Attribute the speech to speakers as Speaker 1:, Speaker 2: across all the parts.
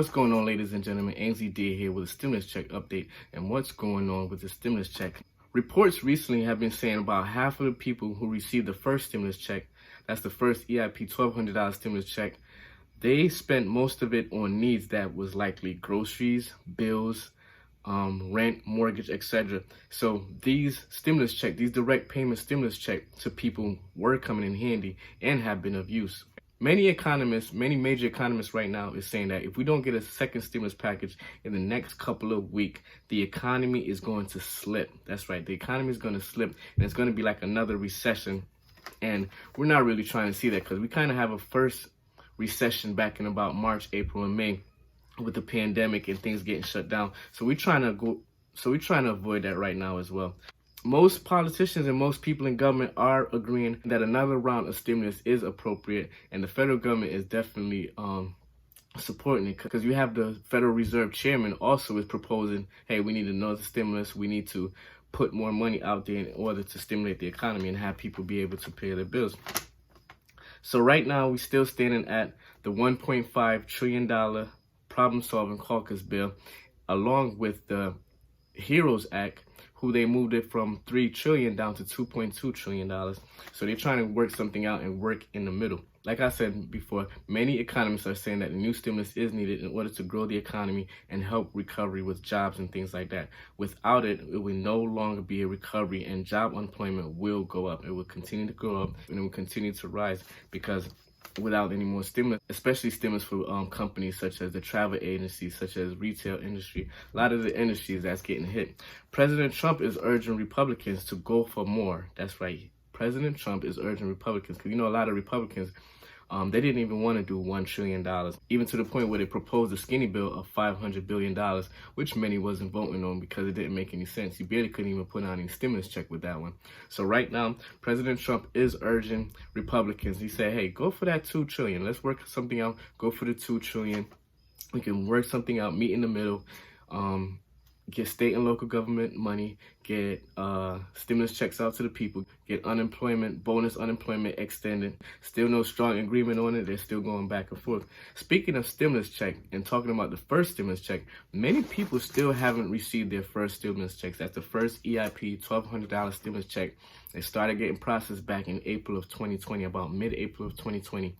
Speaker 1: What's going on, ladies and gentlemen? NZD here with a stimulus check update and what's going on with the stimulus check. Reports recently have been saying about half of the people who received the first stimulus check, that's the first EIP $1,200 stimulus check, they spent most of it on needs that was likely groceries, bills, rent, mortgage, etc. So these stimulus check, these direct payment stimulus check to people were coming in handy and have been of use. Many major economists right now is saying that if we don't get a second stimulus package in the next couple of weeks, the economy is going to slip. That's right, the economy is going to slip and it's going to be like another recession. And we're not really trying to see that because we kind of have a first recession back in about March, April, and May with the pandemic and things getting shut down. So we're trying to avoid that right now as well. Most politicians and most people in government are agreeing that another round of stimulus is appropriate, and the federal government is definitely supporting it, because you have the Federal Reserve Chairman also is proposing, hey, we need another stimulus, we need to put more money out there in order to stimulate the economy and have people be able to pay their bills. So right now we're still standing at the $1.5 trillion problem-solving caucus bill, along with the HEROES Act, who they moved it from $3 trillion down to $2.2 trillion. So they're trying to work something out and work in the middle. Like I said before, many economists are saying that the new stimulus is needed in order to grow the economy and help recovery with jobs and things like that. Without it, it will no longer be a recovery and job unemployment will go up. It will continue to go up and it will continue to rise, because without any more stimulus, especially stimulus for companies such as the travel agencies, such as retail industry, a lot of the industries that's getting hit. President Trump is urging Republicans to go for more. That's right. President Trump is urging Republicans, because a lot of Republicans, they didn't even want to do $1 trillion, even to the point where they proposed a skinny bill of $500 billion, which many wasn't voting on because it didn't make any sense. You barely couldn't even put on any stimulus check with that one. So right now, President Trump is urging Republicans. He said, hey, go for that $2 trillion. Let's work something out. Go for the $2 trillion. We can work something out, meet in the middle. Get state and local government money, get stimulus checks out to the people, get bonus unemployment extended. Still no strong agreement on it. They're still going back and forth. Speaking of stimulus check and talking about the first stimulus check, many people still haven't received their first stimulus checks. That's the first EIP $1,200 stimulus check. They started getting processed back in April of 2020, about mid-April of 2020.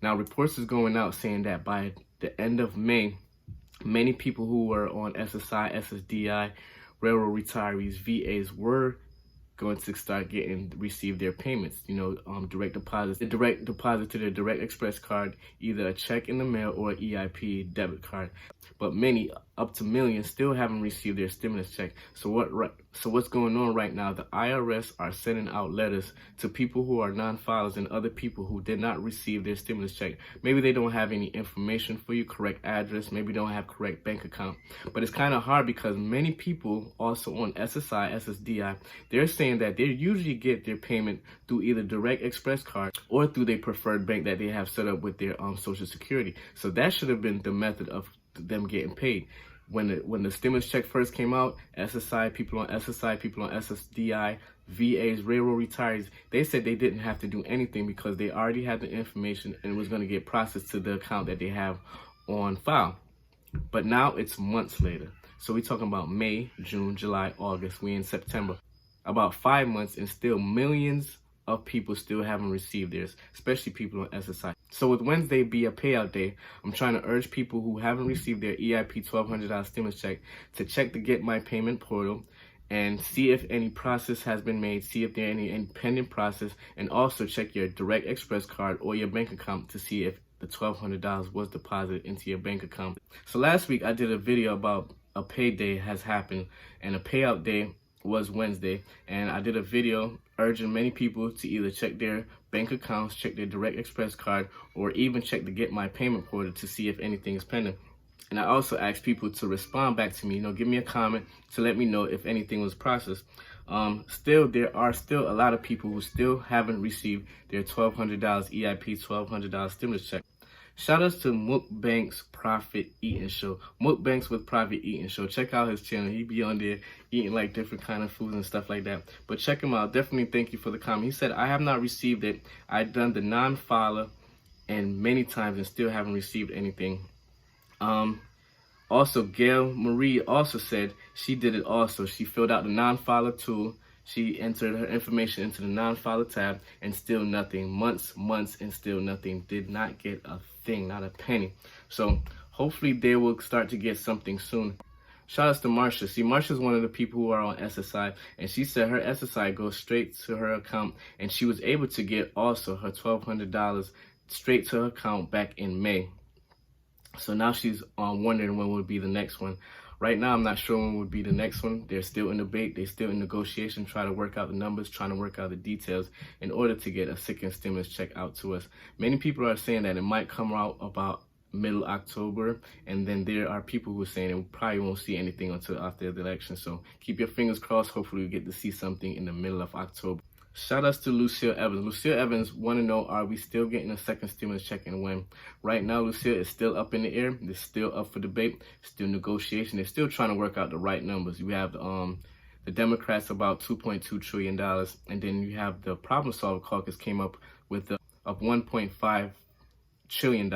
Speaker 1: Now, reports is going out saying that by the end of May, many people who were on SSI, SSDI, railroad retirees, VAs were going to start receive their payments, direct deposits. The direct deposit to their direct express card, either a check in the mail or an EIP debit card. But many, up to millions, still haven't received their stimulus check. So what's going on right now? The IRS are sending out letters to people who are non-filers and other people who did not receive their stimulus check. Maybe they don't have any information for you, correct address, maybe don't have correct bank account. But it's kind of hard because many people also on SSI, SSDI, they're saying that they usually get their payment through either direct express card or through their preferred bank that they have set up with their Social Security. So that should have been the method of them getting paid. When the stimulus check first came out, SSI, people on SSDI, VAs, railroad retirees, they said they didn't have to do anything because they already had the information and it was going to get processed to the account that they have on file. But now it's months later. So we're talking about May, June, July, August. We're in September. About 5 months and still millions of people still haven't received theirs, especially people on SSI. So with Wednesday be a payout day, I'm trying to urge people who haven't received their EIP $1,200 stimulus check to check the Get My Payment portal and see if any process has been made, see if there are any pending process, and also check your direct express card or your bank account to see if the $1,200 was deposited into your bank account. So last week I did a video about a payday has happened and a payout day was Wednesday, and I did a video urging many people to either check their bank accounts, check their direct express card, or even check the Get My Payment portal to see if anything is pending. And I also asked people to respond back to me, give me a comment to let me know if anything was processed. There are still a lot of people who still haven't received their $1,200 EIP $1,200 stimulus check. Shout outs to Mukbang's Profit Eating Show. Mukbang's with Profit Eating Show. Check out his channel. He be on there eating like different kind of foods and stuff like that. But check him out. Definitely thank you for the comment. He said, I have not received it. I've done the non-filer and many times and still haven't received anything. Also, Gail Marie also said she did it also. She filled out the non-filer tool. She entered her information into the non-filer tab, and still nothing. Months, and still nothing. Did not get a thing, not a penny. So hopefully they will start to get something soon. Shout outs to Marsha. See, Marsha's one of the people who are on SSI, and she said her SSI goes straight to her account, and she was able to get also her $1,200 straight to her account back in May. So now she's wondering when would be the next one. Right now, I'm not sure when would be the next one. They're still in debate. They're still in negotiation, trying to work out the numbers, trying to work out the details in order to get a second stimulus check out to us. Many people are saying that it might come out about middle October, and then there are people who are saying that we probably won't see anything until after the election. So keep your fingers crossed. Hopefully we get to see something in the middle of October. Shout outs to Lucille Evans. Lucille Evans want to know, are we still getting a second stimulus check and when? Right now, Lucille, is still up in the air. It's still up for debate, still negotiation. They're still trying to work out the right numbers. You have the Democrats about $2.2 trillion, and then you have the Problem Solver Caucus came up with of $1.5 trillion.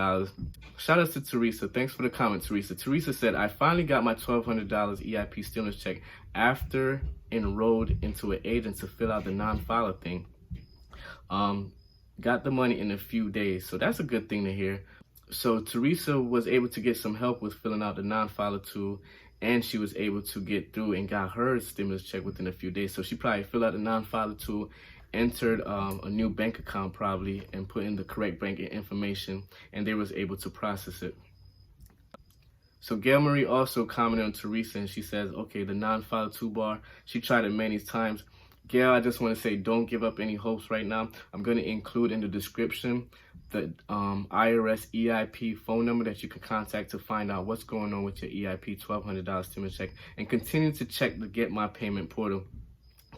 Speaker 1: Shout out to Teresa. Thanks for the comment, Teresa. Teresa said, I finally got my $1,200 EIP stimulus check after enrolled into an agent to fill out the non-filer thing. Got the money in a few days, so that's a good thing to hear. So Teresa was able to get some help with filling out the non-filer tool, and she was able to get through and got her stimulus check within a few days. So she probably filled out the non-filer tool, entered a new bank account probably, and put in the correct banking information, and they was able to process it. So Gail Marie also commented on Teresa, and she says, okay, the non-file toolbar, she tried it many times. Gail, I just want to say, don't give up any hopes right now. I'm going to include in the description the IRS EIP phone number that you can contact to find out what's going on with your EIP $1,200 stimulus check, and continue to check the Get My Payment portal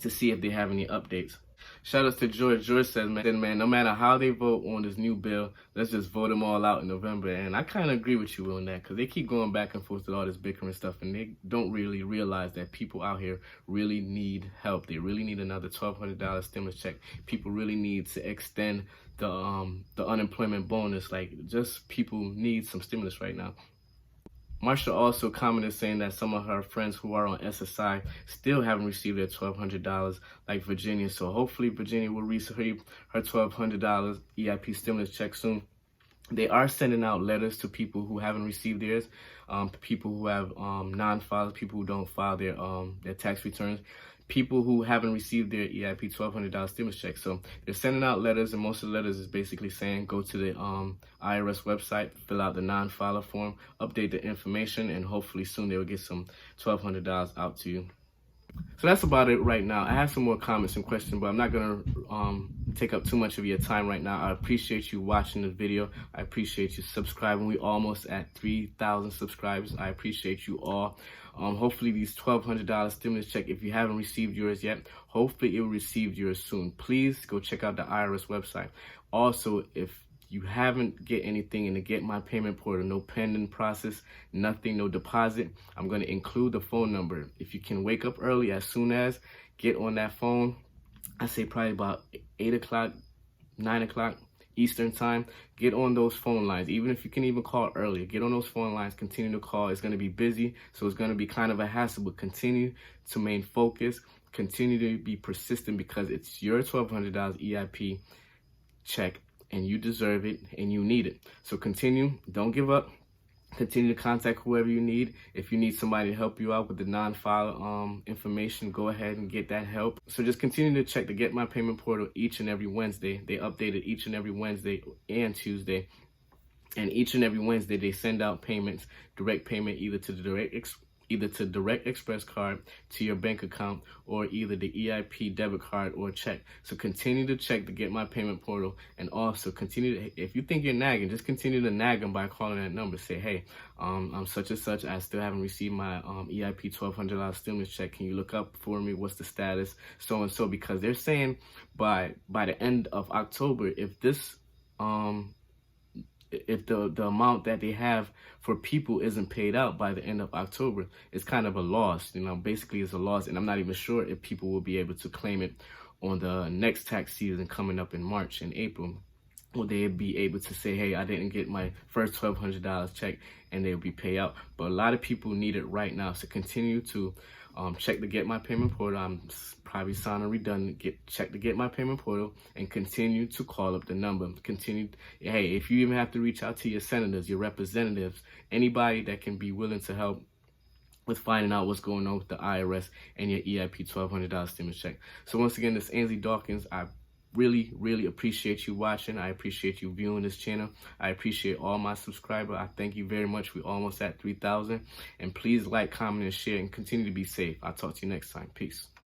Speaker 1: to see if they have any updates. Shout outs to George. George says, man, no matter how they vote on this new bill, let's just vote them all out in November. And I kind of agree with you on that, because they keep going back and forth with all this bickering stuff, and they don't really realize that people out here really need help. They really need another $1,200 stimulus check. People really need to extend the unemployment bonus. Like, just people need some stimulus right now. Marsha also commented saying that some of her friends who are on SSI still haven't received their $1,200, like Virginia. So hopefully Virginia will receive her $1,200 EIP stimulus check soon. They are sending out letters to people who haven't received theirs, people who have non-filers, people who don't file their tax returns, people who haven't received their EIP $1,200 stimulus check. So they're sending out letters, and most of the letters is basically saying go to the IRS website, fill out the non-filer form, update the information, and hopefully soon they will get some $1,200 out to you. So that's about it right now. I have some more comments and questions, but I'm not going to take up too much of your time right now. I appreciate you watching the video. I appreciate you subscribing. We're almost at 3,000 subscribers. I appreciate you all. Hopefully these $1,200 stimulus check, if you haven't received yours yet, hopefully you'll receive yours soon. Please go check out the IRS website. Also, if you haven't get anything in the Get My Payment portal, no pending process, nothing, no deposit, I'm going to include the phone number. If you can wake up early, as soon as, get on that phone. I say probably about 8 o'clock, 9 o'clock Eastern time. Get on those phone lines. Even if you can even call earlier, get on those phone lines, continue to call. It's going to be busy, so it's going to be kind of a hassle, but continue to remain focused, continue to be persistent, because it's your $1,200 EIP check, and you deserve it, and you need it. So continue, don't give up. Continue to contact whoever you need. If you need somebody to help you out with the non-file information, go ahead and get that help. So just continue to check the Get My Payment portal each and every Wednesday. They update it each and every Wednesday and Tuesday. And each and every Wednesday, they send out payments, direct payment, either to direct express card, to your bank account, or either the EIP debit card or check. So continue to check the Get My Payment portal, and also continue to, if you think you're nagging, just continue to nag them by calling that number. Say, hey, I'm such and such, I still haven't received my EIP $1,200 stimulus check. Can you look up for me what's the status, so and so? Because they're saying by the end of October, if this if the amount that they have for people isn't paid out by the end of October, it's kind of a loss. Basically it's a loss, and I'm not even sure if people will be able to claim it on the next tax season coming up in March and April. or they'd be able to say, hey, I didn't get my first $1,200 check, and they'll be paid out. But a lot of people need it right now. So continue to check the Get My Payment Portal. I'm probably sounding redundant. Check the Get My Payment Portal and continue to call up the number. Hey, if you even have to reach out to your senators, your representatives, anybody that can be willing to help with finding out what's going on with the IRS and your EIP $1,200 stimulus check. So once again, this is Ainsley Dawkins. I really appreciate you watching. I appreciate you viewing this channel. I appreciate all my subscribers. I thank you very much. We're almost at 3,000. And please like, comment, and share, and continue to be safe. I'll talk to you next time. Peace.